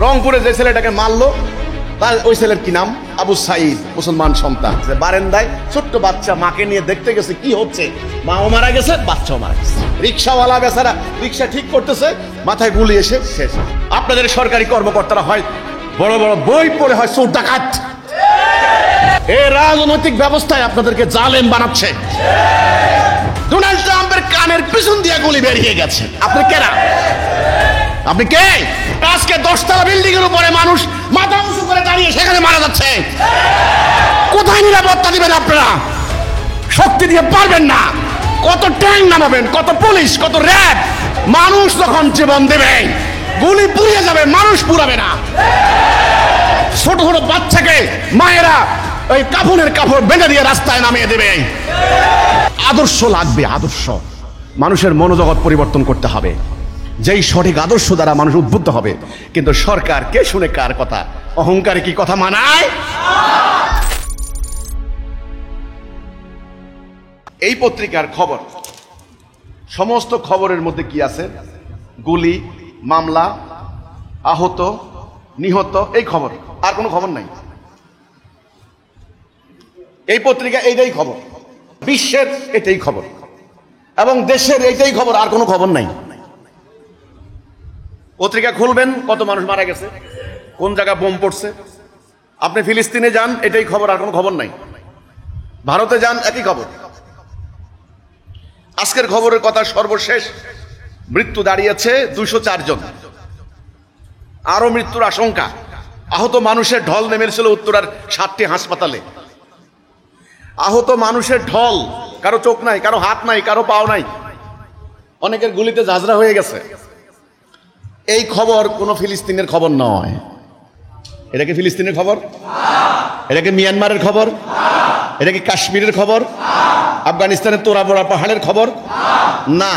রংপুরে যে ছেলেটাকে মারলো তার ওই ছেলের কি নাম? আবু সাইদ, মুসলমান সন্তান। বারান্দায় ছোট্ট বাচ্চা মাকে নিয়ে দেখতে গেছে কি হচ্ছে, মাও মারা গেছে, বাচ্চাও মারা গেছে। রিক্সাওয়ালা বেচারা রিক্সা ঠিক করতেছে, মাথায় গুলি এসে শেষ। আপনাদের সরকারি কর্মকর্তারা হয় বড় বড় বই পড়ে হয় চোর ডাকাত। এই রাজনৈতিক ব্যবস্থায় আপনাদেরকে জালেম বানাচ্ছে। ডোনাল্ড ট্রাম্পের কানের পিছন দিয়ে গুলি বেরিয়ে গেছে। আপনি কেনা? আপনি কে? আজকে 10 তলা বিল্ডিং এর উপরে মানুষ মাথা উঁচু করে দাঁড়িয়ে সেখানে মারা যাচ্ছে। কোথায় নিরাপত্তা দিবেন আপনারা? শক্তি দিয়ে পারবেন না। কত ট্যাঙ্ক নামাবেন, কত পুলিশ, কত র্যাব? মানুষ যখন জীবন দেবে গুলি পুড়িয়ে যাবে, মানুষ পুড়াবে না। ছোট ছোট বাচ্চাকে মায়েরা ওই কাফনের কাপড় বেঁধে দিয়ে রাস্তায় নামিয়ে দেবে। আদর্শ লাগবে, আদর্শ। মানুষের মনোজগৎ পরিবর্তন করতে হবে, যেই সঠিক আদর্শ দ্বারা মানুষ উদ্বুদ্ধ হবে। কিন্তু সরকার কে শুনে কার কথা? অহংকারে কি কথা মানায়? এই পত্রিকার খবর, সমস্ত খবরের মধ্যে কি আছে? গুলি, মামলা, আহত, নিহত, এই খবর। আর কোনো খবর নাই। এই পত্রিকা এইটাই খবর, বিশ্বের এটাই খবর, এবং দেশের এইটাই খবর, আর কোনো খবর নাই। পত্রিকা খুলবেন, কত মানুষ মারা গেছে, কোন জায়গায় বোম পড়ছে। আপনি ফিলিস্তিনে যান, এটাই খবর, আর কোনো খবর নাই। ভারতে যান, একই খবর। আজকের খবরের কথা, সর্বশেষ মৃত্যু দাঁড়িয়েছে 204 জন, আরো মৃত্যুর আশঙ্কা। আহত মানুষের ঢল নেমেছিল উত্তরার 7টি হাসপাতালে। আহত মানুষের ঢল, কারো চোখ নাই, কারো হাত নাই, কারো পাও নাই, অনেকের গুলিতে ঝাঁঝরা হয়ে গেছে। এই খবর কোনো ফিলিস্তিনের খবর নয়। এটা কি ফিলিস্তিনের খবর? এটা কি মিয়ানমারের খবর? এটা কি কাশ্মীরের খবর? আফগানিস্তানের তোরাবোড়া পাহাড়ের খবর? না,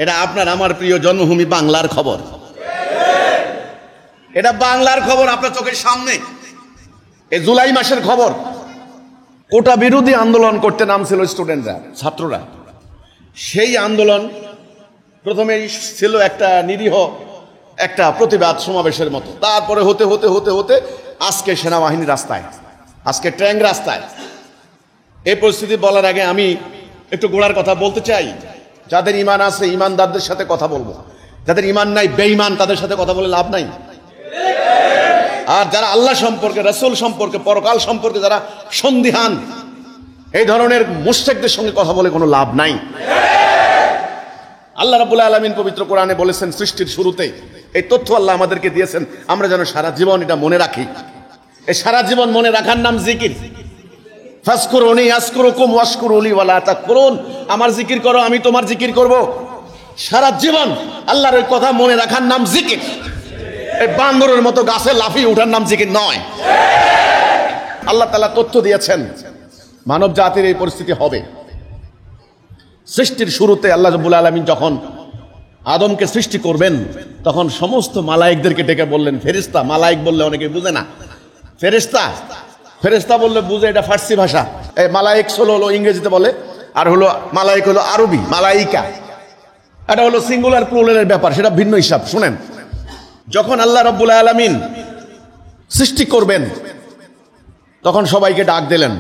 এটা আপনার আমার প্রিয় জন্মভূমি বাংলার খবর। এটা বাংলার খবর, আপনার চোখের সামনে। এই জুলাই মাসের খবর। কোটা বিরোধী আন্দোলন করতে নামছিল স্টুডেন্টরা, ছাত্ররা। সেই আন্দোলন প্রথমে ছিল একটা নিরীহ একটা প্রতিবাদ সমাবেশের মতো। তারপরে হতে হতে হতে হতে আজকে সেনাবাহিনী রাস্তায়, আজকে ট্যাঙ্ক রাস্তায়। এই পরিস্থিতি বলার আগে আমি একটু গোড়ার কথা বলতে চাই। যাদের ইমান আছে, ইমানদারদের সাথে কথা বলবো। যাদের ইমান নাই, বেঈমান, তাদের সাথে কথা বলে লাভ নাই। আর যারা আল্লাহ সম্পর্কে, রাসূল সম্পর্কে, পরকাল সম্পর্কে যারা সন্দিহান, এই ধরনের মুশরিকদের সঙ্গে কথা বলে কোনো লাভ নাই। আল্লাহ রাব্বুল আলামিন পবিত্র কোরআনে বলেছেন, সৃষ্টির শুরুতেই এই তথ্য আল্লাহ আমাদেরকে দিয়েছেন, আমরা যেন সারা জীবন এটা মনে রাখি। এই সারা জীবন মনে রাখার নাম জিকির। ফাজকুরুনি আযকুরুকুম ওয়াশকুরুলি ওয়ালা তাকফুরুন। আমার জিকির করো, আমি তোমার জিকির করব। সারা জীবন আল্লাহর ওই কথা মনে রাখার নাম জিকির। এই বান্দরের মতো গাছে লাফিয়ে ওঠার নাম জিকির নয়। আল্লাহ তাআলা তথ্য দিয়েছেন মানব জাতির এই পরিস্থিতি হবে। সৃষ্টির শুরুতে আল্লাহ রাব্বুল আলামিন যখন আদমকে সৃষ্টি করবেন, তখন সমস্ত মালায়েকদেরকে ডেকে বললেন, ফেরেশতা। মালায়েক বললে অনেকে বুঝে না, ফেরেশতা। ফেরেশতা বললে বুঝে, এটা ফার্সি ভাষা। এই মালায়েক হলো ইংরেজিতে বলে, আর হলো মালায়েক হলো আরবি, মালাইকা। এটা হলো সিঙ্গুলার প্লুরালের ব্যাপার, সেটা ভিন্ন হিসাব। শুনেন, যখন আল্লাহ রাব্বুল আলামিন সৃষ্টি করবেন, তখন সবাইকে ডাক দিলেন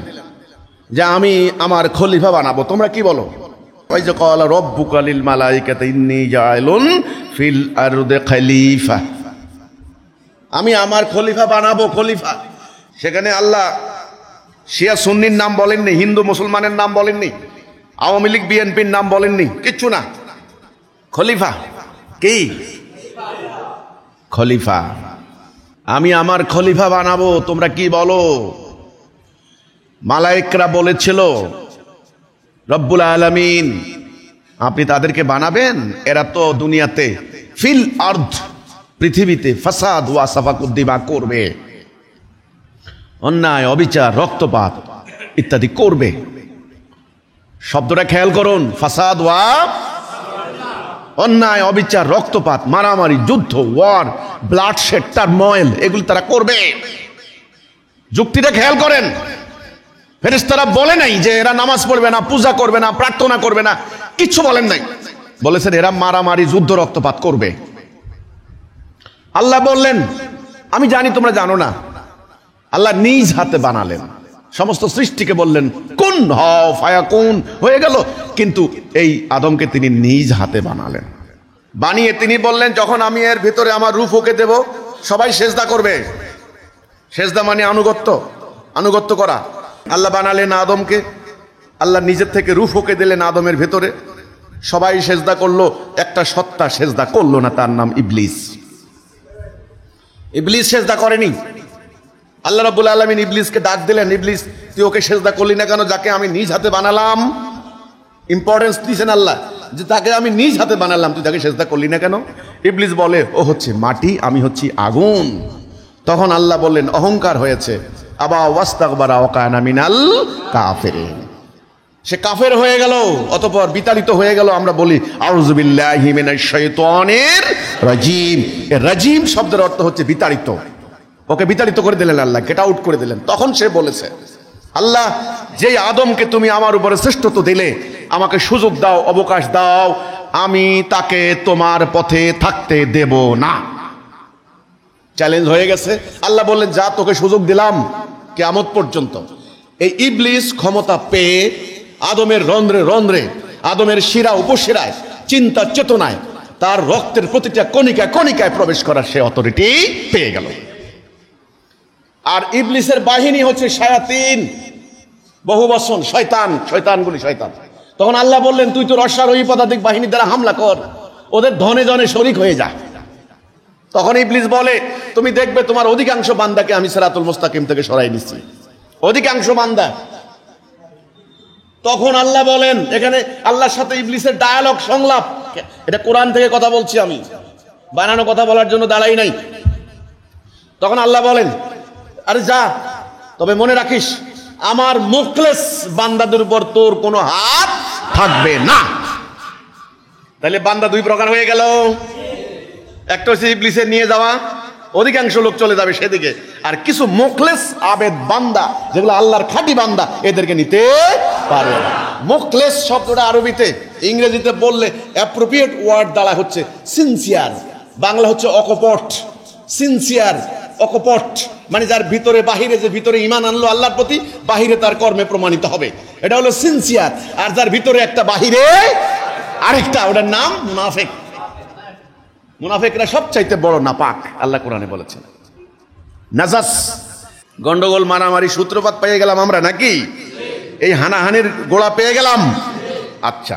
যে আমি আমার খলিফা বানাবো। তোমরা কি বলো? ওয়াইজ ক্বালা রাব্বুকা লিল মালাইকাতি ইন্নী জাইলুন ফিল আরদি খলিফা। আমি আমার খলিফা বানাবো, খলিফা। সেখানে আল্লাহ শিয়া সুন্নির নাম বলেননি, হিন্দু মুসলমানের নাম বলেননি, আওয়ামী লীগ বিএনপির নাম বলেননি, কিচ্ছু না। খলিফা কি? খলিফা। আমি আমার খলিফা বানাবো, তোমরা কি বলো? মালায়েকরা বলেছিল, রব্বুল আলামিন আপনি তাদেরকে বানাবেন, এরা তো দুনিয়াতে ফিল আরদ, পৃথিবীতে ফাসাদ ওয়া সাফাকুদ্দিমা করবে, অন্যায়, অবিচার, রক্তপাত ইত্যাদি করবে। শব্দটা খেয়াল করুন, ফাসাদ ওয়া, অন্যায়, অবিচার, রক্তপাত, মারামারি, যুদ্ধ, ওয়ার, ব্লাডশেড, টারময়েল, এগুলো তারা করবে। যুক্তিটা খেয়াল করেন। ফেরেশতারা বলে নাই যে এরা নামাজ পড়বে না, পূজা করবে না, প্রার্থনা করবে না, কিচ্ছু বলেন নাই। বলেছেন এরা মারামারি, যুদ্ধ, রক্তপাত করবে। আল্লাহ বললেন আমি জানি তোমরা জানো না, আল্লাহ নিজ হাতে বানালেন, সমস্ত সৃষ্টিকে বললেন কুন হও ফায়াকুন, হয়ে গেল। কিন্তু এই আদমকে তিনি নিজ হাতে বানালেন, বানিয়ে তিনি বললেন যখন আমি এর ভিতরে আমার রূহ ওকে দেব, সবাই সেজদা করবে। সেজদা মানে আনুগত্য করা। আল্লাহ বানালেন আদমকে, আল্লাহ নিজের থেকে রূহ ওকে দিলেন আদমের ভেতরে, সবাই সেজদা করলো। একটা সত্তা সেজদা করলো না, তার নাম ইবলিস। ইবলিস সেজদা করেনি। আল্লাহ রাব্বুল আলামিন ইবলিসকে ডাক দিলেন, ইবলিস তুই ওকে সেজদা করলি না কেন, যাকে আমি নিজ হাতে বানালাম? ইম্পর্টেন্স দিয়েছেন আল্লাহ যে তাকে আমি নিজ হাতে বানালাম, তুই তাকে সেজদা করলি না কেন? ইবলিস বলে ও হচ্ছে মাটি, আমি হচ্ছি আগুন। তখন আল্লাহ বললেন অহংকার হয়েছে, আবা ওয়াস্তাকবারা ওয়া কানা মিনাল কাফিরিন। সে কাফের হয়ে গেল, অতঃপর বিতাড়িত হয়ে গেল। আমরা বলি আউযু বিল্লাহি মিনাশ শাইতানির রাজিম। এই রাজিম শব্দের অর্থ হচ্ছে বিতাড়িত। ওকে বিতাড়িত করে দিলেন আল্লাহ, গেট আউট করে দিলেন। তখন সে বলেছে আল্লাহ, যেই আদমকে তুমি আমার উপরে শ্রেষ্ঠত্ব দিলে, আমাকে সুযোগ দাও, অবকাশ দাও, আমি তাকে তোমার পথে থাকতে দেব না। চ্যালেঞ্জ হয়ে গেছে। আল্লাহ বললেন যা, তোকে সুযোগ দিলাম কিয়ামত পর্যন্ত। এই ইবলিস ক্ষমতা পেয়ে আদমের রন্ধ্রে রন্ধ্রে, আদমের শিরা উপশিরায়, চিন্তা চেতনায়, তার রক্তের প্রতিটা কণিকায় কণিকায় প্রবেশ করার সে অথরিটি পেয়ে গেল। আর ইবলিসের বাহিনী হচ্ছে শায়াতিন, বহু বচন, শয়তান, শয়তানগুলি শয়তান। তখন আল্লাহ বললেন তুই তোর অশ্বারোহী পদাতিক বাহিনী দ্বারা হামলা কর, ওদের ধনে জনে শরিক হয়ে যা। তখন ইবলিস বলে তুমি দেখবে তোমার অধিকাংশ বান্দাকে আমি সিরাতুল মুস্তাকিম থেকে সরাই নিচ্ছি, অধিকাংশ বান্দা। তখন আল্লাহ বলেন, এখানে আল্লাহর সাথে ইবলিসের ডায়ালগ, সংলাপ, এটা কোরআন থেকে কথা বলছি আমি, বানানো কথা বলার জন্য দাঁড়াই নাই। তখন আল্লাহ বলেন আরে যা, তবে মনে রাখিস আমার মুখলেস বান্দাদের উপর তোর কোনো হাত থাকবে না। তাহলে বান্দা দুই প্রকার হয়ে গেল। একটা হচ্ছে ইবলিসের নিয়ে যাওয়া, অধিকাংশ লোক চলে যাবে সেদিকে, আর কিছু মুখলেস আবেদ বান্দা, যেগুলো আল্লাহর খাঁটি বান্দা, এদেরকে নিতে পারে। মুখলেস শব্দটা আরবিতে, ইংরেজিতে বললে অ্যাপ্রোপ্রিয়েট ওয়ার্ড দ্বারা হচ্ছে সিনসিয়ার, বাংলা হচ্ছে অকপট। সিনসিয়ার, অকপট মানে যার ভিতরে বাহিরে, যে ভিতরে ঈমান আনলো আল্লাহর প্রতি, বাহিরে তার কর্মে প্রমাণিত হবে, এটা হলো সিনসিয়ার। আর যার ভিতরে একটা বাহিরে আরেকটা, ওটার নাম মুনাফিক। মুনাফিকরা সবচাইতে বড় নাপাক, আল্লাহ কোরআনে বলেছেন। নাজাস, গন্ডগোল, মারামারি, সূত্রপাত পেয়ে গেলাম আমরা নাকি, এই হানাহানির গোড়া পেয়ে গেলাম। আচ্ছা,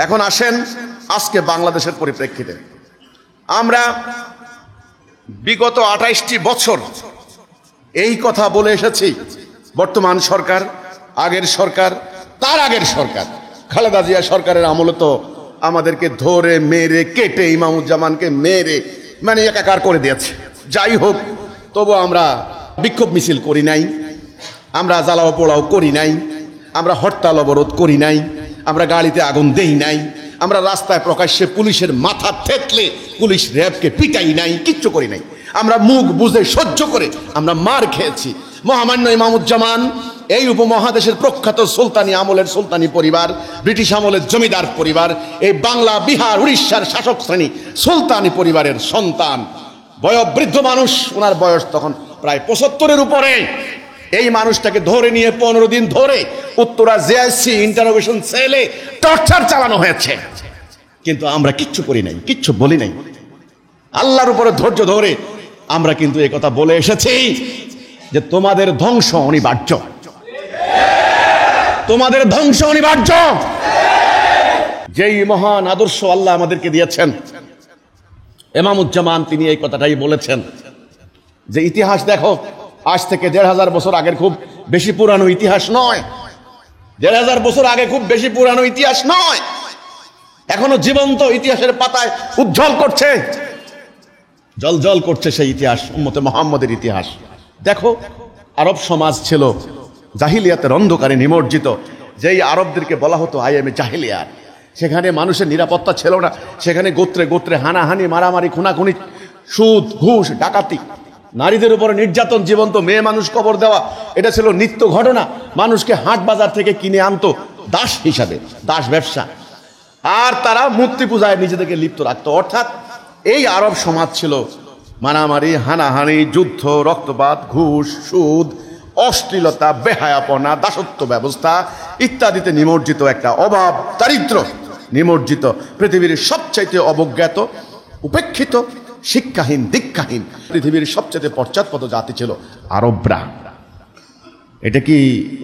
এখন আসেন আজকে বাংলাদেশের পরিপ্রেক্ষিতে। আমরা বিগত 28টি বছর এই কথা বলে এসেছি, বর্তমান সরকার, আগের সরকার, তার আগের সরকার, খালেদা জিয়া সরকারের আমলে তো আমাদেরকে ধরে মেরে কেটে, ইমামুজ্জামানকে মেরে মানে একাকার করে দিয়েছে। যাই হোক, তবু আমরা বিক্ষোভ মিছিল করি নাই, আমরা জ্বালাও পোড়াও করি নাই, আমরা হরতাল অবরোধ করি নাই, আমরা গাড়িতে আগুন দেই নাই, আমরা রাস্তায় প্রকাশ্যে পুলিশের মাথা থেতলে পুলিশ র্যাবকে পিটাই নাই, কিচ্ছু করি নাই। আমরা মুখ বুঝে সহ্য করে আমরা মার খেয়েছি। মহামান্য ইমামুজ্জামান এই উপমহাদেশের প্রখ্যাত সুলতানি আমলের সুলতানি পরিবার, ব্রিটিশ আমলের জমিদার পরিবার, এই বাংলা, বিহার, উড়িষ্যার শাসক শ্রেণী সুলতানি পরিবারের সন্তান, বয়োবৃদ্ধ মানুষ, ওনার বয়স তখন প্রায় 75-এর উপরে। এই মানুষটাকে ধরে নিয়ে 15 দিন ধরে উত্তরা জেআইসি ইন্টারোগেশন সেলে টর্চার চালানো হয়েছে, কিন্তু আমরা কিচ্ছু করি নাই, কিচ্ছু বলি নাই। আল্লাহর উপরে ধৈর্য ধরে আমরা কিন্তু এই কথা বলে এসেছি যে তোমাদের ধ্বংস অনিবার্য, তোমাদের ধ্বংস অনিবার্য। যেই মহান আদর্শ আল্লাহ আমাদেরকে দিয়েছেন, ইমামুজ্জামান তিনি এই কথাটাই বলেছেন যে ইতিহাস দেখো, আজ থেকে 1500 বছর আগের খুব বেশি পুরানো ইতিহাস নয়, 1500 বছর আগে খুব বেশি পুরানো ইতিহাস নয়, এখনো জীবন্ত ইতিহাসের পাতায় উজ্জ্বল করছে, জলজল করছে সেই ইতিহাস, উম্মতে মুহাম্মদের ইতিহাস। দেখো, আরব সমাজ ছিল জাহিলিয়াতের অন্ধকারে নিমজ্জিত, যেই আরবদেরকে বলা হতো আইএমএ জাহিলিয়াত। সেখানে মানুষের নিরাপত্তা ছিল না, সেখানে গোত্রে গোত্রে হানাহানি, মারামারি, খুনাখুনি, সুদ, ঘুষ, ডাকাতি, নারীদের উপরে নির্যাতন, জীবন্ত মেয়ে মানুষ কবর দেওয়া, এটা ছিল নিত্য ঘটনা। মানুষকে হাট বাজার থেকে কিনে আনতো দাস হিসাবে, দাস ব্যবসা, আর তারা মূর্তি পূজায় নিজেদেরকে লিপ্ত রাখতো। অর্থাৎ এই আরব সমাজ ছিল মারামারি, হানাহানি, যুদ্ধ, রক্তপাত, ঘুষ, সুদ, অশ্লীলতা, বেহায়াপনা, দাসত্ব ব্যবস্থা ইত্যাদিতে নিমজ্জিত একটা অভাব, দারিদ্র নিমজ্জিত পৃথিবীর সবচাইতে অবজ্ঞাত, উপেক্ষিত, শিক্ষাহীন, দীক্ষাহীন পৃথিবীর সবচাইতে পশ্চাৎপদ জাতি ছিল আরবরা। এটা কি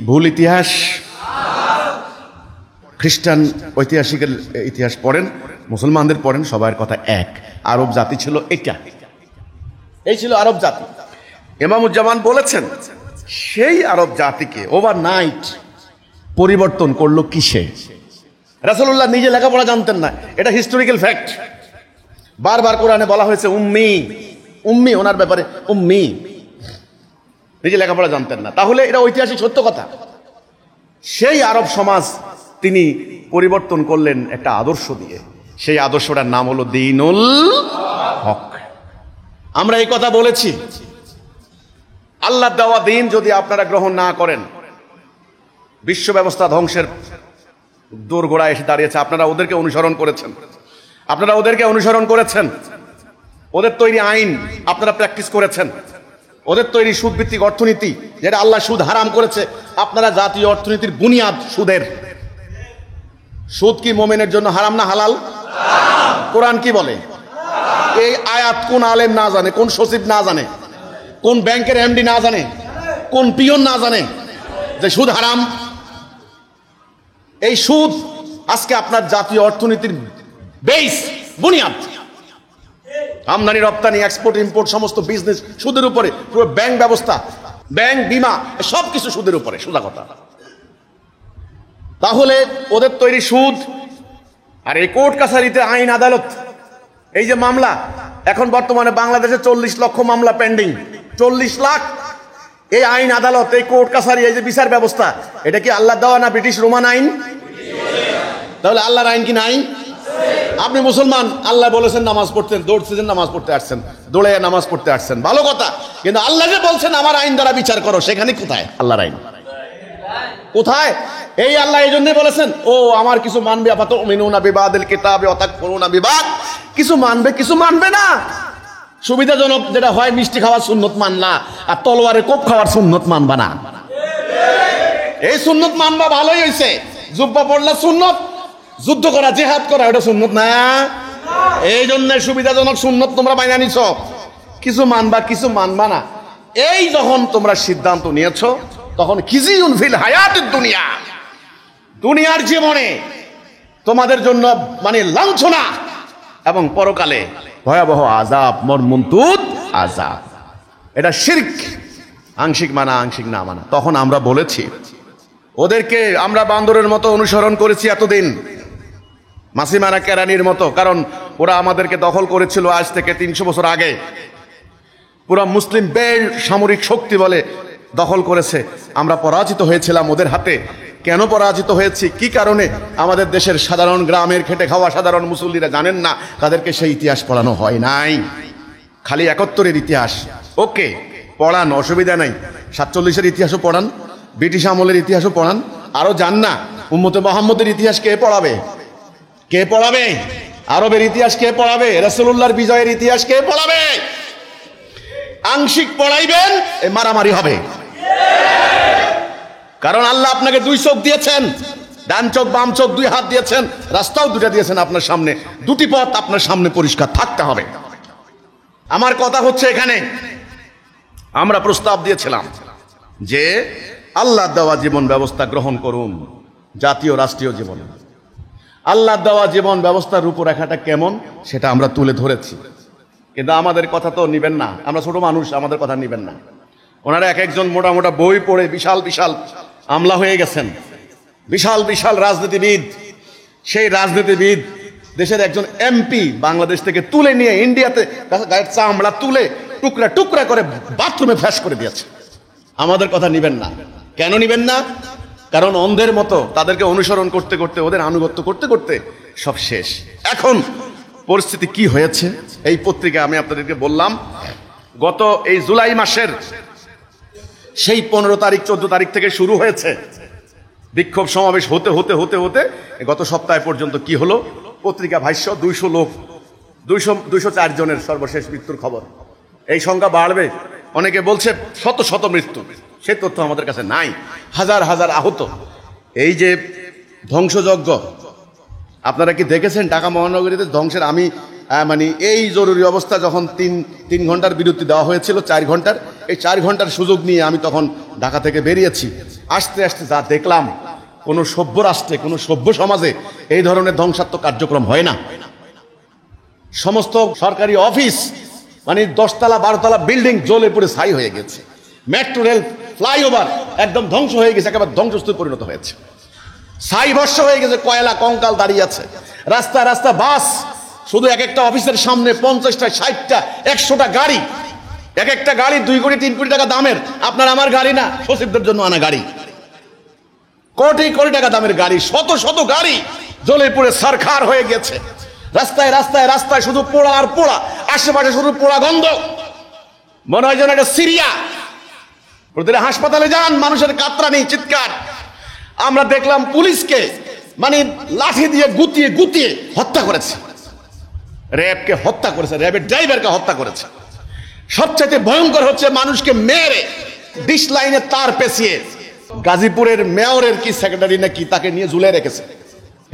ভুল ইতিহাস? খ্রিস্টান ঐতিহাসিকের ইতিহাস পড়েন, মুসলমানদের পড়েন, সবার কথা এক। আরব জাতি ছিল এটা, এই ছিল আরব জাতি। ইমামুজ্জামান বলেছেন সেই আরব জাতিকে ওভারনাইট পরিবর্তন করলো কিসে? রাসূলুল্লাহ নিজে লেখাপড়া জানতেন না, এটা হিস্টোরিক্যাল ফ্যাক্ট। বারবার কোরআনে বলা হয়েছে উম্মি, উম্মি, ওনার ব্যাপারে উম্মি, নিজে লেখাপড়া জানতেন না। তাহলে এটা ঐতিহাসিক সত্য কথা। সেই আরব সমাজ তিনি পরিবর্তন করলেন একটা আদর্শ দিয়ে। সেই আদর্শটার নাম হলো দ্বীনুল হক। আমরা এই কথা বলেছি, আল্লাহ দেওয়া দিন যদি আপনারা গ্রহণ না করেন, বিশ্ব ব্যবস্থা ধ্বংসের দোরগোড়ায় এসে দাঁড়িয়েছে। আপনারা ওদেরকে অনুসরণ করেছেন, আপনারা ওদেরকে অনুসরণ করেছেন, ওদের তৈরি আইন আপনারা প্র্যাকটিস করেছেন, ওদের তৈরি সুদভিত্তিক অর্থনীতি, যেটা আল্লাহ সুদ হারাম করেছে, আপনারা জাতীয় অর্থনীতির বুনিয়াদ সুদের। সুদ কি মোমেনের জন্য হারাম না হালাল? কোরআন কি বলে? এই আয়াত কোন আলেম না জানে, কোন সচিব না জানে, কোন ব্যাংকের এমডি না জানে, কোন পিয়ন না জানে যে সুদ হারাম? এই সুদ আজকে আপনার জাতীয় অর্থনীতির বেস, বুনিয়াদ। আমদানি রপ্তানি, এক্সপোর্ট ইম্পোর্ট, সমস্ত বিজনেস সুদের উপরে। পুরো ব্যাংক ব্যবস্থা, ব্যাংক, বিমা, সবকিছু সুদের উপরে, সোজা কথা। তাহলে ওদের তৈরি সুদ, আর এই কোর্ট কাছারিতে আইন আদালত, এই যে মামলা, এখন বর্তমানে বাংলাদেশে 40 লক্ষ মামলা পেন্ডিং, 40 লাখ। এই আইন আদালত, এই কোর্ট কাছারি, এই যে বিচার ব্যবস্থা, এটা কি আল্লাহ দেওয়া না ব্রিটিশ রোমান আইন? তাহলে আল্লাহর আইন কি নাই? আপনি মুসলমান, আল্লাহ বলেছেন নামাজ পড়তে, দৌড়ছেন নামাজ পড়তে আসছেন, দৌড়ে নামাজ পড়তে আসছেন, ভালো কথা। কিন্তু আল্লাহ যে বলছেন আমার আইন দ্বারা বিচার করো, সেখানে কোথায় আল্লাহর আইন? কোথায়? এই আল্লাহ এই জন্যই বলেছেন ও আমার কিছু মানবে, আপাতত মিনুনা বিবাদিল কিতাবে ওয়াতাকফুরুনা বিবাদ, কিছু মানবে কিছু মানবে না। সুবিধাজনক যেটা হয়, মিষ্টি খাওয়ার সুন্নত মানলা, আর তলোয়ারে কোপ খাওয়ার সুন্নত মানবা না। এই সুন্নত মানবা, ভালোই হয়েছে। জুব্বা পড়লা সুন্নত, যুদ্ধ করা, জিহাদ করা, ওটা সুন্নত না। এই জন্য সুবিধাজনক সুন্নত তোমরা বাইনা নিছ, কিছু মানবা কিছু মানবা না। এই যখন তোমরা সিদ্ধান্ত নিয়েছো, তখন খিজিউন ফিল হায়াতিদ দুনিয়া, দুনিয়ার জীবনে তোমাদের জন্য মানে লাঞ্ছনা, এবং পরকালে ভয়াবহ আযাব, মর্মন্তুদ আযাব। এটা শিরক, আংশিক মানা আংশিক না মানা। তখন আমরা বলেছি ওদেরকে আমরা বান্দরের মতো অনুসরণ করেছি এতদিন, মাসিমারা কেরানির মতো। কারণ ওরা আমাদেরকে দখল করেছিল আজ থেকে 300 বছর আগে। পুরো মুসলিম বেল্ট সামরিক শক্তি বলে দখল করেছে। আমরা পরাজিত হয়েছিলাম ওদের হাতে। কেন পরাজিত হয়েছি, কি কারণে, আমাদের দেশের সাধারণ গ্রামের খেটে খাওয়া সাধারণ মুসল্লিরা জানেন না, তাদেরকে সেই ইতিহাস পড়ানো হয় নাই। খালি 71-এর ইতিহাস ওকে পড়ান, অসুবিধা নাই। 47-এর ইতিহাসও পড়ান, ব্রিটিশ আমলের ইতিহাসও পড়ান, আরো জান না উম্মতে মুহাম্মদের ইতিহাস কে পড়াবে? কে পড়াবে? আরবের ইতিহাস কে পড়াবে? রাসূলুল্লাহর বিজয়ের ইতিহাস কে পড়াবে? আংশিক পড়াইবেন, মারামারি হবে। কারণ আল্লাহ আপনাকে 2 চোখ দিয়েছেন, ডান চোখ বাম চোখ, 2 হাত দিয়েছেন, রাস্তাও 2টা দিয়েছেন আপনার সামনে। 2টি পথ আপনার সামনে পরিষ্কার থাকতে হবে। আমার কথা হচ্ছে এখানে আমরা প্রস্তাব দিয়েছিলাম যে আল্লাহ দেওয়া জীবন ব্যবস্থা গ্রহণ করুন, জাতীয় রাষ্ট্রীয় জীবন। আল্লাহ দেওয়া জীবন ব্যবস্থার রূপরেখাটা কেমন সেটা আমরা তুলে ধরেছি, কিন্তু আমাদের কথা তো নিবেন না। আমরা ছোট মানুষ, আমাদের কথা নিবেন না। ওনারা এক একজন মোটা মোটা বই পড়ে বিশাল বিশাল আমলা হয়ে গেছেন, বিশাল বিশাল রাজনীতিবিদ। সেই রাজনীতিবিদ দেশের একজন এমপি বাংলাদেশ থেকে তুলে নিয়ে ইন্ডিয়াতে গায়ের চামড়া তুলে টুকরা টুকরা করে বাথরুমে ফ্যাশ করে দিয়েছে। আমাদের কথা নিবেন না। কেন নিবেন না? কারণ অন্ধের মতো তাদেরকে অনুসরণ করতে করতে, ওদের আনুগত্য করতে করতে সব শেষ। এখন পরিস্থিতি কি হয়েছে, এই পত্রিকা আমি আপনাদেরকে বললাম। গত এই জুলাই মাসের সেই 15 তারিখ 14 তারিখ থেকে শুরু হয়েছে বিক্ষোভ সমাবেশ, হতে হতে হতে হতে গত সপ্তাহ পর্যন্ত কি হলো, পত্রিকা ভাষ্য 200 লোক, 204 জনের সর্বশেষ মৃত্যুর খবর। এই সংখ্যা বাড়বে। অনেকে বলছে শত শত মৃত্যু, সে তথ্য আমাদের কাছে নাই। হাজার হাজার আহত। এই যে ধ্বংসযজ্ঞ, আপনারা কি দেখেছেন ঢাকা মহানগরীতে ধ্বংসের? আমি মানে এই জরুরি অবস্থা যখন তিন ঘন্টার বিরতি দেওয়া হয়েছিল, 4 ঘন্টার, এই 4 ঘন্টার সুযোগ নিয়ে আমি তখন ঢাকা থেকে বেরিয়েছি। আসতে আসতে যা দেখলাম, কোনো সভ্য রাষ্ট্রে, কোনো সভ্য সমাজে এই ধরনের ধ্বংসাত্মক কার্যক্রম হয় না। সমস্ত সরকারি অফিস, মানে 10 তলা 12 তলা বিল্ডিং জ্বলে পুড়ে ছাই হয়ে গেছে। মেট্রো রেল, ফ্লাইওভার একদম ধ্বংস হয়ে গেছে, একেবারে ধ্বংসস্তূপে পরিণত হয়েছে। ছাই ভস্ম হয়ে গেছে, কয়লা কঙ্কাল দাঁড়িয়ে আছে। রাস্তা রাস্তা বাস, শুধু এক একটা অফিসের সামনে 50টা 60টা 100টা গাড়ি। এক একটা গাড়ি 2 কোটি 3 কোটি টাকা দামের। আপনার আমার গাড়ি না, সচিবদের জন্য আনা গাড়ি। কোটি কোটি টাকা দামের গাড়ি, শত শত গাড়ি জ্বলে পুড়ে ছারখার হয়ে গেছে। রাস্তায় রাস্তায় রাস্তায় শুধু পোড়া আর পোড়া, আশেপাশে শুধু পোড়া গন্ধ। মনে হয় যেন এটা সিরিয়া। প্রতিটা হাসপাতালে যান, মানুষের কাতরানি, চিৎকার। আমরা দেখলাম পুলিশকে মানে লাঠি দিয়ে গুতিয়ে গুতিয়ে হত্যা করেছে, র্যাবকে হত্যা করেছে, র্যাবের ড্রাইভারকে হত্যা করেছে। সবচাইতে ভয়ঙ্কর হচ্ছে মানুষকে মেরে ডিশ লাইনে তার পেঁচিয়ে গাজীপুরের মেয়রের কি সেক্রেটারি নাকি তাকে নিয়ে ঝুলে রেখেছে।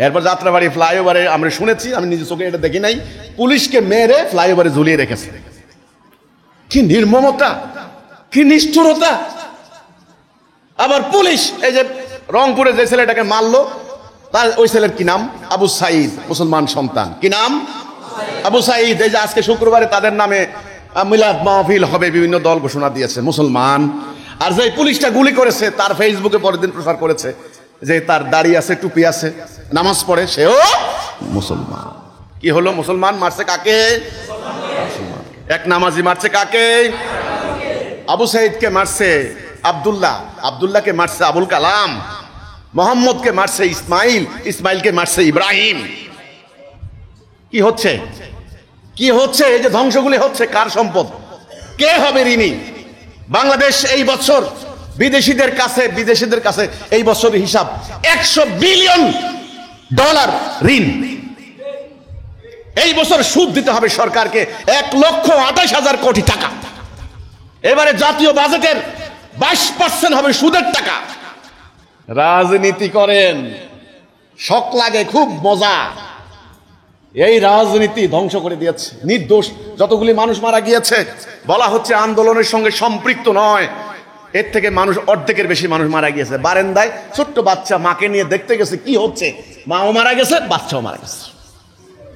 এরপর যাত্রাবাড়ি ফ্লাইওভারে আমরা শুনেছি, আমি নিজে চোখে এটা দেখি নাই, পুলিশকে মেরে ফ্লাইওভারে ঝুলিয়ে রেখেছে। কি নির্মমতা, কি নিষ্ঠুরতা। আবার পুলিশ এই যে রংপুরে যে ছেলেটাকে মারলো, তার ওই ছেলের কি নাম? আবু সাঈদ, মুসলমান সন্তান। কি নাম? আবু সাঈদ। এই যে আজকে শুক্রবারে তাদের নামে মিলাদ মাহফিল হবে, বিভিন্ন দল ঘোষণা দিয়েছে, মুসলমান। আর যে পুলিশটা গুলি করেছে, তার ফেসবুকে পরের দিন প্রচার করেছে যে তার দাড়ি আছে, টুপি আছে, নামাজ পড়ে, সেও মুসলমান। কি হলো? মুসলমান মারছে কাকে? এক নামাজি মারছে কাকে? আবু সাঈদকে মারছে আব্দুল্লাহ, আব্দুল্লাহকে মারছে আবুল কালাম, মোহাম্মদকে মারছে ইসমাইল, ইসমাইলকে মারছে ইব্রাহিম। কি হচ্ছে? কি হচ্ছে? এই যে ধ্বংসগুলি হচ্ছে, কার সম্পদ? কে হবে ঋণী? বাংলাদেশ এই বছর বিদেশিদের কাছে এই বছরের হিসাব $100 বিলিয়ন ঋণ। এই বছর সুদ দিতে হবে সরকারকে 1,28,000 কোটি টাকা। এবারে জাতীয় বাজেটের 22% হবে সুদের টাকা। রাজনীতি করেন, শখ লাগে, খুব মজা। এই রাজনীতি ধ্বংস করে দিয়েছে। নির্দোষ যতগুলি মানুষ মারা গিয়েছে, বলা হচ্ছে আন্দোলনের সঙ্গে সম্পৃক্ত নয়, এর থেকে মানুষ, অর্ধেকের বেশি মানুষ মারা গিয়েছে। বারান্দায় ছোট্ট বাচ্চা মাকে নিয়ে দেখতে গেছে কি হচ্ছে, মাও মারা গেছে, বাচ্চাও মারা গেছে।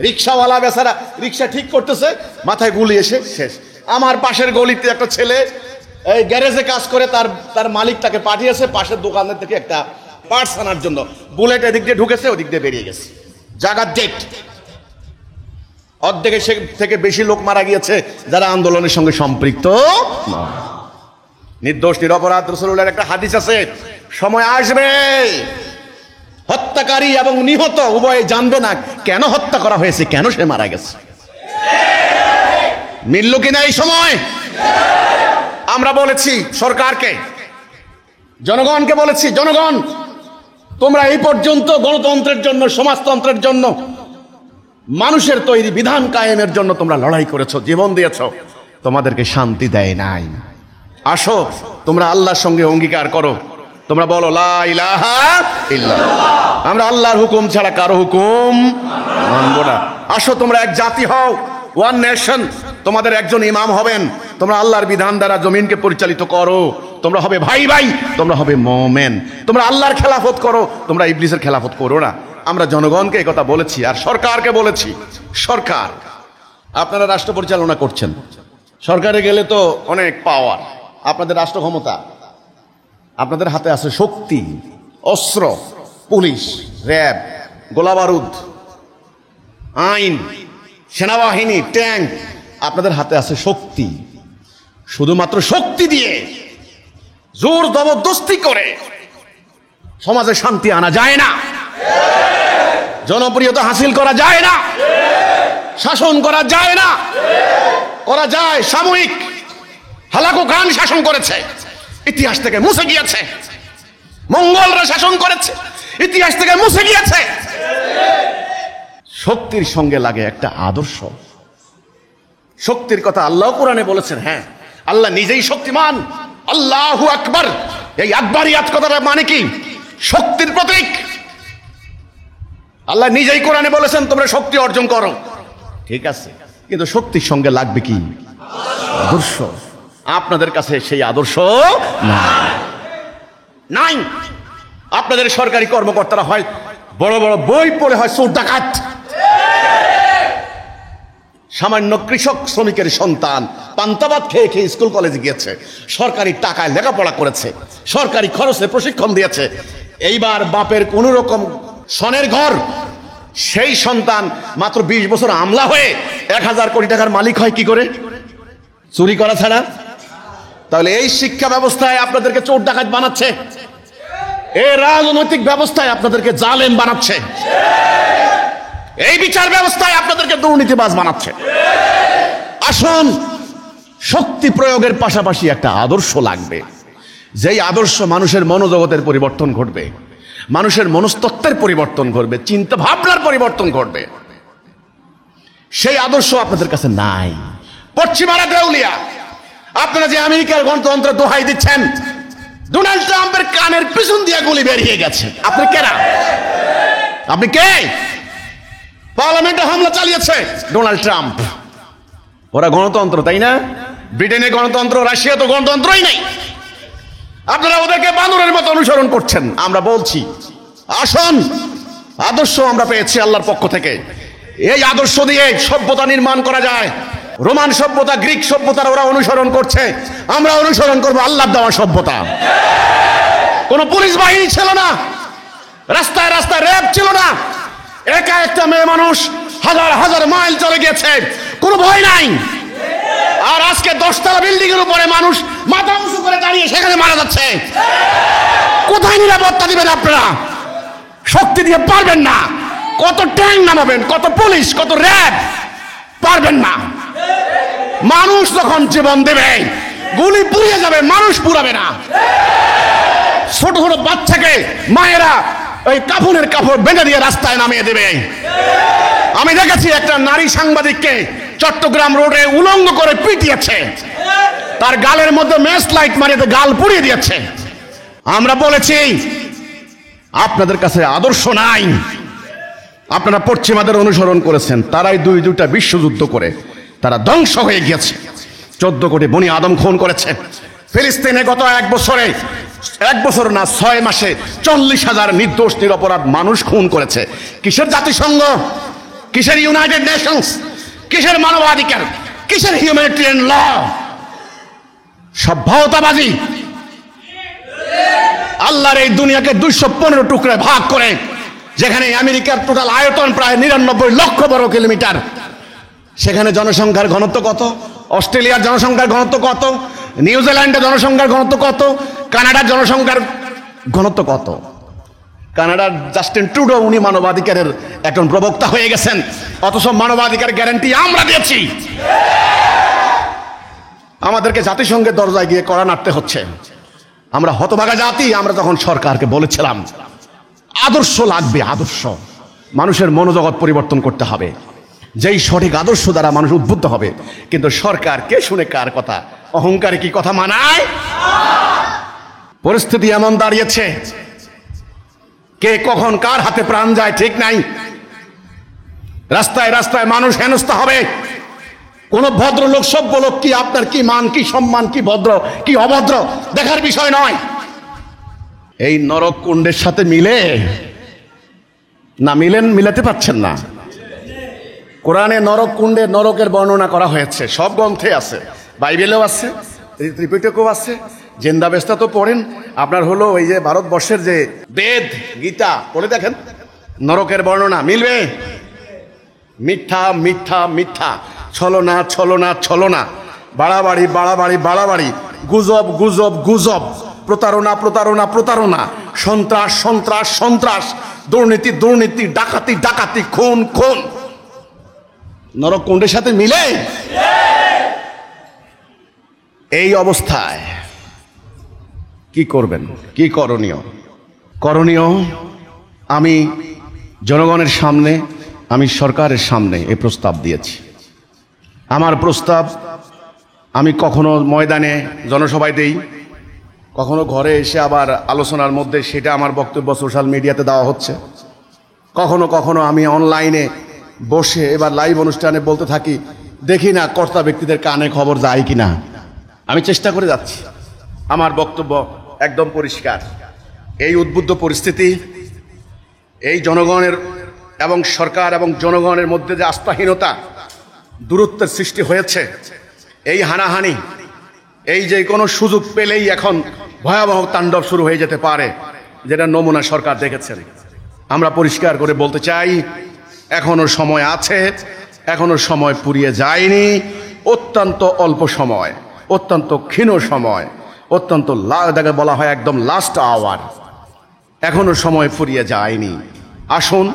রিক্সাওয়ালা বেচারা রিক্সা ঠিক করতেছে, মাথায় গুলি এসে শেষ। আমার পাশের গলিতে একটা ছেলে এই গ্যারেজে কাজ করে, তার মালিক তাকে পাঠিয়েছে পাশের দোকানের থেকে একটা পার্টস আনার জন্য। বুলেট এদিক দিয়ে ঢুকেছে, ওদিক দিয়ে বেরিয়ে গেছে। জাগার ডেট। অর্ধেকের থেকে বেশি লোক মারা গিয়েছে যারা আন্দোলনের সঙ্গে সম্পৃক্ত নয়। নির্দোষ নিরপরাধ। রাসূলুল্লাহর একটা হাদিস আছে, সময় আসবে হত্যাকারী এবং নিহত উভয়ে জানবে না কেন হত্যা করা হয়েছে, কেন সে মারা গেছে। মিলল কিনা এই সময়? আমরা বলেছি সরকারকে, জনগণকে বলেছি, জনগণ তোমরা এই পর্যন্ত গণতন্ত্রের জন্য, সমাজতন্ত্রের জন্য, মানুষের তৈরি বিধান কায়েমের জন্য তোমরা লড়াই করেছো, জীবন দিয়েছো, তোমাদেরকে শান্তি দেয় নাই। আসো তোমরা আল্লাহর সঙ্গে অঙ্গীকার করো, তোমরা বলো লা ইলাহা ইল্লাল্লাহ, আমরা আল্লাহর হুকুম ছাড়া কারো হুকুম মানবো না। আসো তোমরা এক জাতি হও, ওয়ান নেশন, তোমাদের একজন ইমাম হবেন, তোমরা আল্লাহর বিধান দ্বারা জমিনকে পরিচালিত করো, তোমরা হবে ভাই ভাই, তোমরা হবে মুমিন, তোমরা আল্লাহর খেলাফত করো, তোমরা ইবলিসের খেলাফত করো না। আমরা জনগণকে এই কথা বলেছি, আর সরকারকে বলেছি। সরকার, আপনারা রাষ্ট্র পরিচালনা করছেন, সরকারে গেলে তো অনেক পাওয়ার, আপনাদের রাষ্ট্র ক্ষমতা, আপনাদের হাতে আছে শক্তি, অস্ত্র, পুলিশ, র্যাব, গোলাবারুদ, আইন, সেনাবাহিনী, ট্যাঙ্ক, আপনাদের হাতে আছে শক্তি। শুধুমাত্র শক্তি দিয়ে, জোর জবরদস্তি করে সমাজে শান্তি আনা যায় না, জনপ্রিয়তা হাসিল করা যায় না, শাসন করা যায় না। করা যায় সাময়িক, হালাকু খান শাসন করেছে, ইতিহাস থেকে মুছে গিয়েছে। মঙ্গলরা শাসন করেছে, ইতিহাস থেকে মুছে গিয়েছে। শক্তির সঙ্গে লাগে একটা আদর্শ, শক্তির কথা আল্লাহ কোরআনে বলেছেন। হ্যাঁ, আল্লাহ নিজেই শক্তিমান। আল্লাহু আকবার, এই আকবরিয়াত কথাটা মানে কি? শক্তির প্রতীক। আল্লাহ নিজেই কোরআনে বলেছেন তোমরা শক্তি অর্জন করো। ঠিক আছে, কিন্তু শক্তির সঙ্গে লাগবে কি? আদর্শ। আপনাদের কাছে সেই আদর্শ নাই। আপনাদের সরকারি কর্মকর্তারা হয় বড় বড় বই পড়ে হয় চোর ডাকাত। সামান্য কৃষক শ্রমিকের সন্তান পান্তাভাত খেয়ে খেয়ে স্কুল কলেজে গিয়েছে, সরকারি টাকায় লেখাপড়া করেছে, সরকারি খরচে প্রশিক্ষণ দিয়েছে। এইবার বাপের কোন রকম সনের ঘর, সেই সন্তান মাত্র 20 বছর আমলা হয়ে 1000 কোটি টাকার মালিক হয় কি করে? চুরি করা ছাড়া। তাহলে এই শিক্ষা ব্যবস্থায় আপনাদেরকে চোর ডাকাত বানাচ্ছে, এই রাজনৈতিক ব্যবস্থায় আপনাদেরকে জালেম বানাচ্ছে, এই বিচার ব্যবস্থায় আপনাদেরকে দুর্নীতিবাজ বানাচ্ছে। আসুন, শক্তি প্রয়োগের পাশাপাশি একটা আদর্শ লাগবে, যেই আদর্শ মানুষের মনোজগতের পরিবর্তন ঘটবে, মানুষের মনস্তত্ত্বের পরিবর্তন ঘটবে, চিন্তা ভাবনার পরিবর্তন ঘটবে। সেই আদর্শ আপনাদের কাছে নাই। পশ্চিমারা দেউলিয়া। আপনারা যে আমেরিকার গণতন্ত্র দোহাই দিচ্ছেন, ডোনাল্ড ট্রাম্পের কানের পিছন দিয়ে গুলি বেরিয়ে গেছে। আপনি কেনা? আপনি কে? পার্লামেন্টে হামলা চালিয়েছে ডোনাল্ড ট্রাম্প। ওরা গণতন্ত্র, তাই না? ব্রিটেনে গণতন্ত্র, রাশিয়া তো গণতন্ত্রই নাই। আপনারা ওদেরকে বানরের মতো অনুসরণ করছেন। আমরা বলছি, আসুন, আদর্শ আমরা পেয়েছি আল্লাহর পক্ষ থেকে। এই আদর্শ দিয়ে সভ্যতা নির্মাণ করা যায়। রোমান সভ্যতা, গ্রিক সভ্যতার ওরা অনুসরণ করছে, আমরা অনুসরণ করবো আল্লাহর দেওয়া সভ্যতা। কোন পুলিশ বাহিনী ছিল না, রাস্তায় রাস্তায় র্যাব ছিল না, একা একটা মেয়ে মানুষ হাজার হাজার মাইল চলে গেছে, কোনো ভয় নাই। আর আজকে 10 তলা বিল্ডিং এর উপরে মানুষ মাথা উঁচু করে দাঁড়িয়ে সেখানে মারা যাচ্ছে। কোথায় নিরাপত্তা দিবেন আপনারা? শক্তি দিয়ে পারবেন না। কত ট্যাঙ্ক নামাবেন, কত পুলিশ, কত র্যাব, পারবেন না। মানুষ যখন জীবন দেবে, গুলি পুড়িয়ে যাবে, মানুষ পুরাবে না। ছোট ছোট বাচ্চাকে মায়েরা ওই কাফনের কাপড় বেঁধে দিয়ে রাস্তায় নামিয়ে দেবে। আমি দেখেছি একটা নারী সাংবাদিককে চট্টগ্রাম রোডে উলঙ্গ করে পিটিয়েছে, তার গালের মধ্যে ম্যাচ লাইট মারিয়ে গাল পুড়িয়ে দিয়েছে। আমরা বলেছি আপনাদের কাছে আদর্শ নাই। আপনারা পশ্চিমাদের অনুসরণ করেছেন, তারাই দুইটা বিশ্বযুদ্ধ করে তারা ধ্বংস হয়ে গিয়েছে। 14 কোটি বনি আদম খুন করেছে। ফিলিস্তিনে গত 1 বছরে, 1 বছর না 6 মাসে 40,000 নির্দোষ নিরপরাধ মানুষ খুন করেছে। কিসের জাতিসংঘ, কিসের ইউনাইটেড নেশনস, কিসের মানবাধিকার, কিসের হিউম্যানিটেরিয়ান ল? সভ্যতাবাদী। আল্লাহর এই দুনিয়াকে 215 টুকরায় ভাগ করে, যেখানে আমেরিকার টোটাল আয়তন প্রায় 99 লক্ষ বর্গ কিলোমিটার, সেখানে জনসংখ্যার ঘনত্ব কত? অস্ট্রেলিয়ার জনসংখ্যার ঘনত্ব কত? নিউজিল্যান্ডের জনসংখ্যার ঘনত্ব কত? কানাডার জনসংখ্যার ঘনত্ব কত? কানাডার জাস্টিন ট্রুডো, উনি মানবাধিকারের একজন প্রবক্তা হয়ে গেছেন, অথচ মানবাধিকার গ্যারান্টি আমরা দিয়েছি। আমাদেরকে জাতিসংঘের দরজায় গিয়ে কড়া নাড়তে হচ্ছে। আমরা হতভাগা জাতি। আমরা তখন সরকারকে বলেছিলাম আদর্শ লাগবে, আদর্শ। মানুষের মনোজগৎ পরিবর্তন করতে হবে, যেই সঠিক আদর্শ দ্বারা মানুষ উদ্বুদ্ধ হবে। কিন্তু সরকার কে শুনে কার কথা? অহংকারে কি কথা মানায়? পরিস্থিতি এমন দাঁড়িয়েছে, কে কখন কার হাতে প্রাণ যায় ঠিক নাই। রাস্তায় রাস্তায় মানুষ হেনস্থা হবে। কোন ভদ্রলোক, সভ্য লোক কি আপনার কি মান, কি সম্মান, কি ভদ্র, কি অভদ্র দেখার বিষয় নয়। এই নরক কুণ্ডের সাথে মিলে না, মিলাতে পারছেন না। কোরআনে নরক কুণ্ডে নরকের বর্ণনা করা হয়েছে, সব গ্রন্থে আছে, বাইবেলেও আছে, ত্রিপিটকেও আছে। জেন্দাবেস্তা তো পড়েন, আপনার হলো ওই যে ভারতবর্ষের যে বেদ, গীতা পড়ে দেখেন, নরকের বর্ণনা মিলবে। মিথ্যা মিথ্যা মিথ্যা, ছলনা ছলনা ছলনা, বাড়াবাড়ি বাড়াবাড়ি বাড়াবাড়ি, গুজব গুজব গুজব, প্রতারণা প্রতারণা প্রতারণা, সন্ত্রাস সন্ত্রাস সন্ত্রাস, দুর্নীতি দুর্নীতি, ডাকাতি ডাকাতি, খুন খুন। নরক কুণ্ডের সাথে মিলে। এই অবস্থায় কি করবেন? কি করণীয়? করণীয় আমি জনগণের সামনে, আমি সরকারের সামনে এই প্রস্তাব দিয়েছি। আমার প্রস্তাব, আমি কখনো ময়দানে জনসভায় দেই, কখনো ঘরে এসে আবার আলোচনার মধ্যে সেটা আমার বক্তব্য সোশ্যাল মিডিয়াতে দেওয়া হচ্ছে, কখনো কখনো আমি অনলাইনে বসে এবার লাইভ অনুষ্ঠানে বলতে থাকি, দেখি না কর্তা ব্যক্তিদের কানে খবর যায় কিনা। আমি চেষ্টা করে যাচ্ছি। আমার বক্তব্য একদম পরিষ্কার। এই উদ্বুদ্ধ পরিস্থিতি, এই জনগণের এবং সরকার এবং জনগণের মধ্যে যে আস্থাহীনতা, দূরত্বের সৃষ্টি হয়েছে, এই হানাহানি, এই যে কোনো সুযোগ পেলেই এখন ভয়াবহ তাণ্ডব শুরু হয়ে যেতে পারে, যেটা নমুনা সরকার দেখেছেন। আমরা পরিষ্কার করে বলতে চাই, এখনো সময় আছে, এখনো সময় ফুরিয়ে যায়নি। অত্যন্ত অল্প সময়, অত্যন্ত ক্ষীণ সময়, অত্যন্ত তাকে বলা হয় একদম লাস্ট আওয়ার। এখনো সময় ফুরিয়ে যায়নি। আসুন,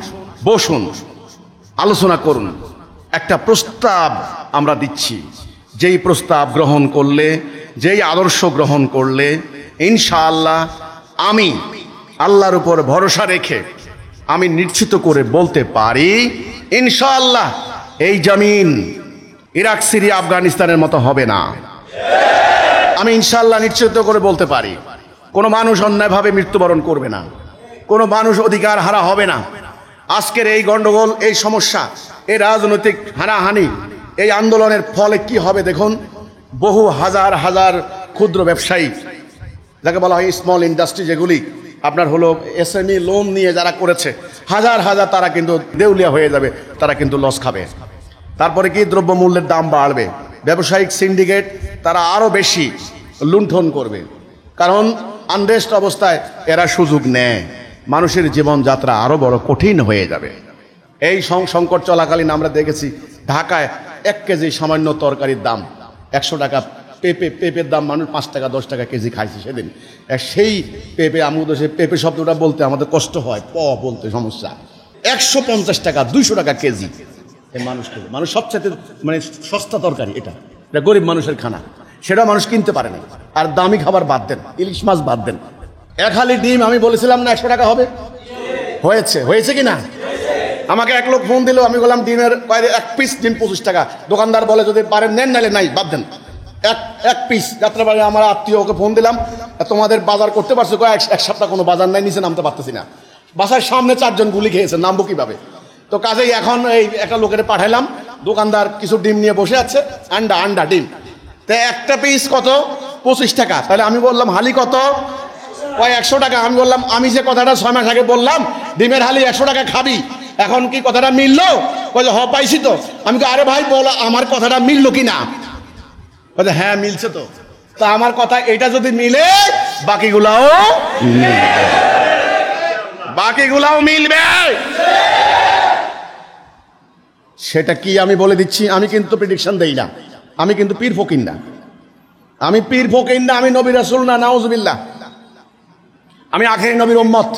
বসুন, আলোচনা করুন। একটা প্রস্তাব আমরা দিচ্ছি, যেই প্রস্তাব গ্রহণ করলে, যেই আদর্শ গ্রহণ করলে ইনশাআল্লাহ আমি আল্লাহর উপর ভরসা রেখে আমি নিশ্চিত করে বলতে পারি, ইনশাআল্লাহ এই জমিন ইরাক, সিরিয়া, আফগানিস্তানের মতো হবে না। আমি ইনশাআল্লাহ নিশ্চিত করে বলতে পারি, কোনো মানুষ অন্যায়ভাবে মৃত্যুবরণ করবে না, কোনো মানুষ অধিকার হারা হবে না। আজকের এই গন্ডগোল, এই সমস্যা, এই রাজনৈতিক হানাহানি, এই আন্দোলনের ফলে কি হবে দেখুন। বহু হাজার হাজার ক্ষুদ্র ব্যবসায়ী, যাকে বলা হয় স্মল ইন্ডাস্ট্রি, যেগুলি আপনার হলো এসএমই লোন নিয়ে যারা করেছে, হাজার হাজার তারা কিন্তু দেউলিয়া হয়ে যাবে, তারা কিন্তু লস খাবে। তারপরে কি দ্রব্যমূল্যের দাম বাড়বে, ব্যবসায়িক সিন্ডিকেট তারা আরো বেশি লুণ্ঠন করবে, কারণ আনরেস্ট অবস্থায় এরা সুযোগ নেয়, মানুষের জীবনযাত্রা আরো বড় কঠিন হয়ে যাবে। এই সংকট চলাকালীন আমরা দেখেছি ঢাকায় 1 কেজি সামান্য তরকারির দাম 100 টাকা। পেঁপের দাম মানুষ 5 টাকা 10 টাকা কেজি খাইছে সেদিন। সেই পেঁপে, আমাদের সে পেঁপে শব্দটা বলতে আমাদের কষ্ট হয়, বলতে সমস্যা। 150 টাকা 200 টাকা কেজি মানুষ সবচেয়ে মানে সস্তা তরকারি, এটা গরিব মানুষের খানা, সেটা মানুষ কিনতে পারে না। আর দামি খাবার বাদ দেন, ইলিশ মাছ বাদ দেন, 1 হালি ডিম আমি বলেছিলাম না 100 টাকা হবে, হয়েছে কি না? আমাকে এক লোক ফোন দিল, আমি বললাম ডিমের 1 পিস ডিম 25 টাকা। দোকানদার বলে যদি পারেন নেন, নাহলে নাই, বাদ দেন। এক পিস। যাত্রাবাড়ি আমার আত্মীয়, ওকে ফোন দিলাম, তোমাদের বাজার করতে পারছো? এক সপ্তাহ কোনো বাজার নাই, নিচে নামতে পারতেছি না। বাসার সামনে 4 জন গুলি খেয়েছে, নামবো কিভাবে? তো কাজেই এখন এই একটা লোকের পাঠাইলাম, দোকানদার কিছু ডিম নিয়ে বসে আছে, আন্ডা ডিম। তো একটা পিস কত? 25 টাকা। তাহলে আমি বললাম হালি কত? 100 টাকা। আমি বললাম, আমি যে কথাটা 6 মাস আগে বললাম ডিমের হালি 100 টাকা খাবি, এখন কি কথাটা মিললো? বলে হ, পাইছি তো। আমি তো, আরে ভাই বলো আমার কথাটা মিললো কিনা? বলে হ্যাঁ মিলছে তো। তা আমার কথা এটা যদি মিলে বাকিগুলাও মিলবে। সেটা কি আমি বলে দিচ্ছি। আমি কিন্তু প্রেডিকশন দেই না, আমি কিন্তু পীর ফকির না, আমি নবী রাসূল না, নাউজুবিল্লাহ। আমি আখেরি নবীর উম্মত।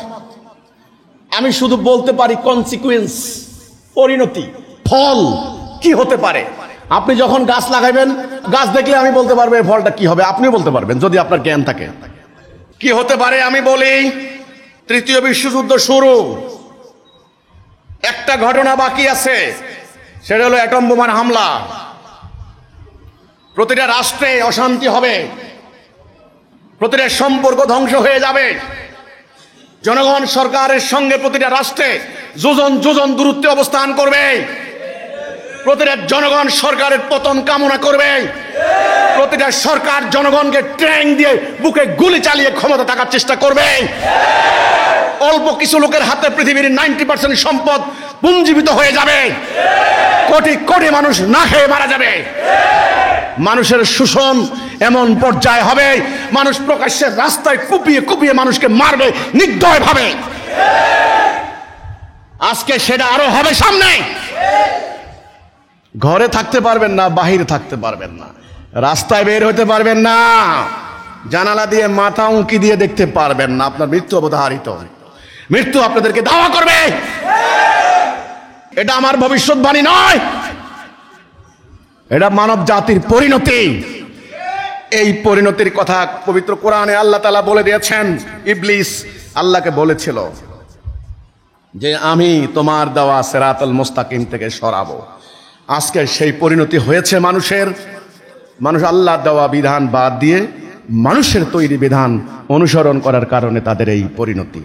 আমি শুধু বলতে পারি কনসিকুয়েন্স, পরিণতি, ফল কি হতে পারে। আপনি যখন গাছ লাগাইবেন, গাছ দেখলে আমি বলতে পারবো এই ফলটা কি হবে, আপনিও বলতে পারবেন যদি আপনার জ্ঞান থাকে। কি হতে পারে আমি বলি, 3য় বিশ্বযুদ্ধ শুরু, একটা ঘটনা বাকি আছে, সেটা হলো অ্যাটম বোমার হামলা। প্রতিটা রাষ্ট্রে অশান্তি হবে, প্রতিটা সম্পর্ক ধ্বংস হয়ে যাবে। জনগণ সরকারের সঙ্গে প্রতিটা রাষ্ট্রে যোজন দূরত্বে অবস্থান করবে। প্রতিটা জনগণ সরকারের পতন কামনা করবে। প্রতিটা সরকার জনগণকে ট্যাঙ্ক দিয়ে বুকে গুলি চালিয়ে ক্ষমতা থাকার চেষ্টা করবে। অল্প কিছু লোকের হাতে পৃথিবীর 90% সম্পদ পুঞ্জীবিত হয়ে যাবে। কোটি কোটি মানুষ না খেয়ে মারা যাবে। মানুষের শোষণ এমন পর্যায়ে হবে, মানুষ প্রকাশ্যে রাস্তায় কুপিয়ে মানুষকে মারবে নির্দয় ভাবে। আজকে সেটা আরো হবে সামনে। ঘরে থাকতে পারবেন না, বাহিরে থাকতে পারবেন না, রাস্তায় বের হতে পারবেন না, জানালা দিয়ে মাথা উঁকি দিয়ে দেখতে পারবেন না। আপনার মৃত্যু অবধারিত, মৃত্যু আপনাদেরকে ধাওয়া করবে। এটা আমার ভবিষ্যৎবাণী নয়, এটা মানব জাতির পরিণতি। এই পরিণতির কথা পবিত্র কোরআনে আল্লাহ তাআলা বলে দিয়েছেন। ইবলিস আল্লাহকে বলেছিল যে আমি তোমার দেওয়া সিরাতুল মুস্তাকিম থেকে সরাবো, আজকে সেই পরিণতি হয়েছে মানুষের। মানুষ আল্লাহ দেওয়া বিধান বাদ দিয়ে মানুষের তৈরি বিধান অনুসরণ করার কারণে তাদের এই পরিণতি।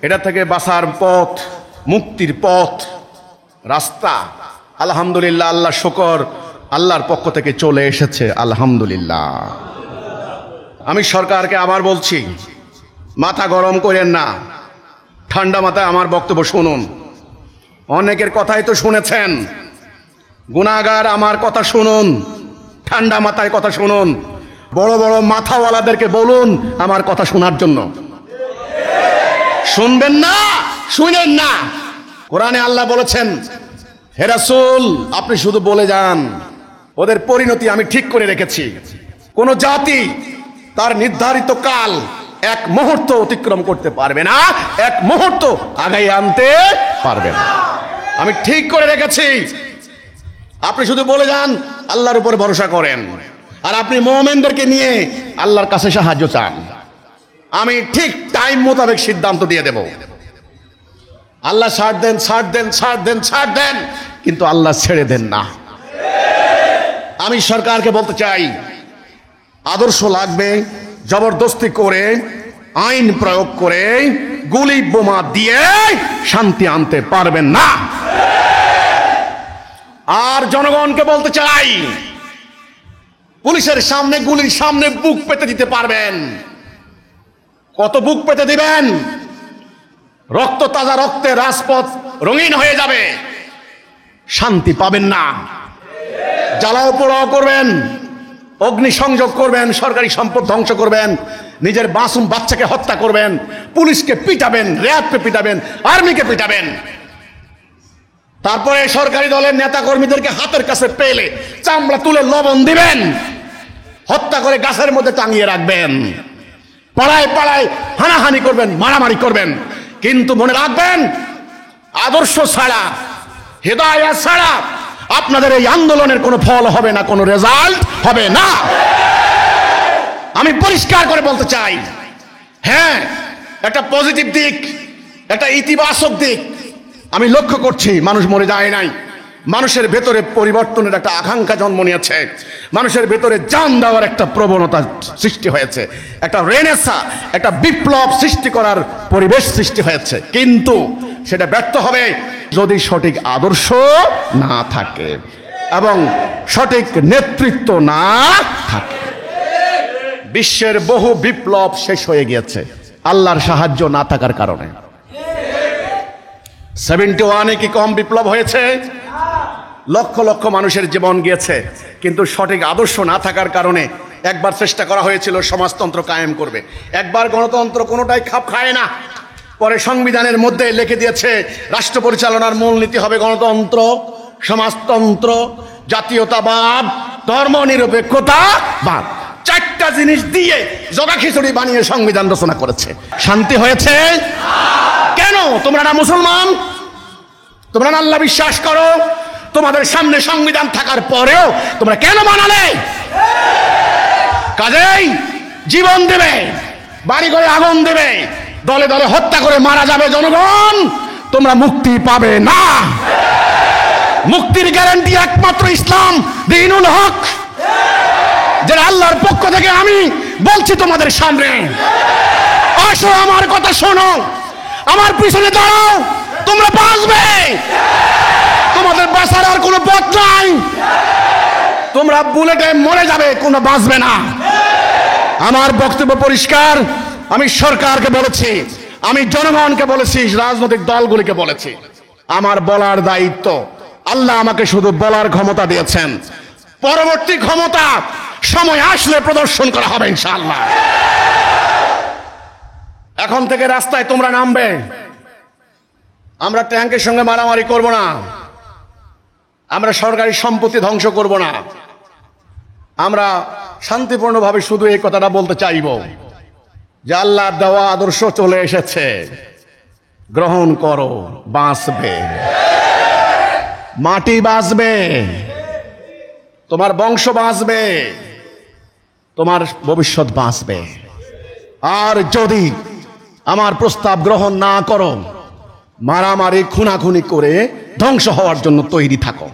এটা থেকে বাঁচার পথ, মুক্তির পথ, রাস্তা আলহামদুলিল্লাহ, আল্লাহ শুকর, আল্লাহর পক্ষ থেকে চলে এসেছে আলহামদুলিল্লাহ। আমি সরকারকে আবার বলছি, মাথা গরম করেন না, ঠান্ডা মাথায় আমার বক্তব্য শুনুন। অনেকের কথাই তো শুনেছেন, গুনাহগার আমার কথা শুনুন, ঠান্ডা মাথায় কথা শুনুন। বড় বড় মাথাওয়ালাদেরকে বলুন আমার কথা শোনার জন্য। শুনবেন না, শুনেন না। কোরআনে আল্লাহ বলেছেন, হে রাসূল আপনি শুধু বলে যান, ওদের পরিণতি আমি ঠিক করে রেখেছি। কোন জাতি তার নির্ধারিত কাল এক মুহূর্ত অতিক্রম করতে পারবে না, এক মুহূর্ত আগাই আনতে পারবে না। আমি ঠিক করে রেখেছি, আপনি শুধু বলে যান, আল্লাহর উপর ভরসা করেন, আর আপনি মুমিনদেরকে নিয়ে আল্লাহর কাছে সাহায্য চান। আমি ঠিক টাইম মোতাবেক সিদ্ধান্ত দিয়ে দেব। আল্লাহ ছাড় দেন, ছাড় দেন, ছাড় দেন, ছাড় দেন, কিন্তু আল্লাহ ছেড়ে দেন না। আমি সরকারকে বলতে চাই, আদর্শ লাগবে, জবরদস্তি করে, আইন প্রয়োগ করে, গুলি বোমা দিয়ে শান্তি আনতে পারবেন না। আর জনগণকে বলতে চাই, পুলিশের সামনে, গুলির সামনে বুক পেতে দিতে পারবেন? কত বুক পেতে দিবেন? রক্ত, তাজা রক্তে রাজপথ রঙিন হয়ে যাবে, শান্তি পাবেন না। জ্বালাও পোড়াও করবেন, অগ্নিসংযোগ করবেন, সরকারি সম্পদ ধ্বংস করবেন, নিজের মাসুম বাচ্চাকে হত্যা করবেন, পুলিশকে পিটাবেন, র্যাবকে পিটাবেন, আর্মিকে পিটাবেন। তারপরে সরকারি দলের নেতা কর্মীদেরকে হাতের কাছে পেলে চামড়া তুলে লবণ দিবেন, হত্যা করে গাছের মধ্যে টাঙিয়ে রাখবেন, পাড়ায় পাড়ায় হানাহানি করবেন, মারামারি করবেন। কিন্তু মনে রাখবেন, আদর্শ ছাড়া, হেদায়েত ছাড়া আপনাদের এই আন্দোলনের কোনো ফল হবে না, কোনো রেজাল্ট হবে না। আমি পরিষ্কার করে বলতে চাই, হ্যাঁ একটা পজিটিভ দিক, একটা ইতিবাচক দিক আমি লক্ষ্য করছি। মানুষ মরে যায় নাই, মানুষের ভেতরে পরিবর্তনের একটা আকাঙ্ক্ষা জন্ম নিয়েছে, মানুষের ভেতরে জান দেওয়ার একটা প্রবণতা সৃষ্টি হয়েছে, একটা রেনেসাঁ, একটা বিপ্লব সৃষ্টি করার পরিবেশ সৃষ্টি হয়েছে। কিন্তু সেটা ব্যর্থ হবে যদি সঠিক আদর্শ না থাকে এবং সঠিক নেতৃত্ব না থাকে। বিশ্বের বহু বিপ্লব শেষ হয়ে গিয়েছে আল্লাহর সাহায্য না থাকার কারণে। 71-এ কি কম বিপ্লব হয়েছে? লক্ষ লক্ষ মানুষের জীবন গিয়েছে, কিন্তু সঠিক আদর্শ না থাকার কারণে। একবার চেষ্টা করা হয়েছিল সমাজতন্ত্র কায়েম করবে, একবার গণতন্ত্র, কোনোটাই খাপ খায় না। পরে সংবিধানের মধ্যে লিখে দিয়েছে রাষ্ট্র পরিচালনার মূলনীতি হবে গণতন্ত্র, সমাজতন্ত্র, জাতীয়তাবাদ, ধর্মনিরপেক্ষতাবাদ। 4টা জিনিস দিয়ে জগা খিচুড়ি বানিয়ে সংবিধান রচনা করেছে। শান্তি হয়েছে? কেন? তোমরা না মুসলমান? তোমরা না আল্লাহ বিশ্বাস করো? তোমাদের সামনে সংবিধান থাকার পরেও তোমরা কেন বানালে? কাজেই জীবন দেবে, বাড়ি করে আগুন দেবে, দলে দলে হত্যা করে মারা যাবে জনগণ, তোমরা মুক্তি পাবে না। মুক্তির গ্যারান্টি একমাত্র ইসলাম, দ্বীনুল হক, যেটা আল্লাহর পক্ষ থেকে আমি বলছি তোমাদের সামনে। আসো, আমার কথা শোনো, আমার পিছনে দাঁড়াও, তোমরা বাঁচবে। তোমাদের বাঁচার আর কোনো পথ নাই, তোমরা বুলেটে মরে যাবে, কোনো বাঁচবে না। আমার বক্তব্য পরিষ্কার। আমি সরকারকে বলেছি, আমি জনগণকে বলেছি, রাজনৈতিক দলগুলিকে বলেছি, আমার বলার দায়িত্ব। আল্লাহ আমাকে শুধু বলার ক্ষমতা দিয়েছেন, পরবর্তী ক্ষমতা সময় আসলে প্রদর্শন করা হবে ইনশাআল্লাহ। এখন থেকে রাস্তায় তোমরা নামবে, আমরা ট্যাঙ্কের সঙ্গে মারামারি করব না, আমরা সরকারি সম্পত্তি ধ্বংস করব না। আমরা শান্তিপূর্ণভাবে শুধু এই কথাটা বলতে চাইব যে আল্লাহর দেওয়া আদর্শ চলে এসেছে, গ্রহণ করো, বাঁচবে, মাটি বাঁচবে, তোমার বংশ বাঁচবে, তোমার ভবিষ্যৎ বাঁচবে। আর যদি আমার প্রস্তাব গ্রহণ না করো, মারামারি খুনাখুনি করে ধ্বংস হওয়ার জন্য তৈরি থাকো।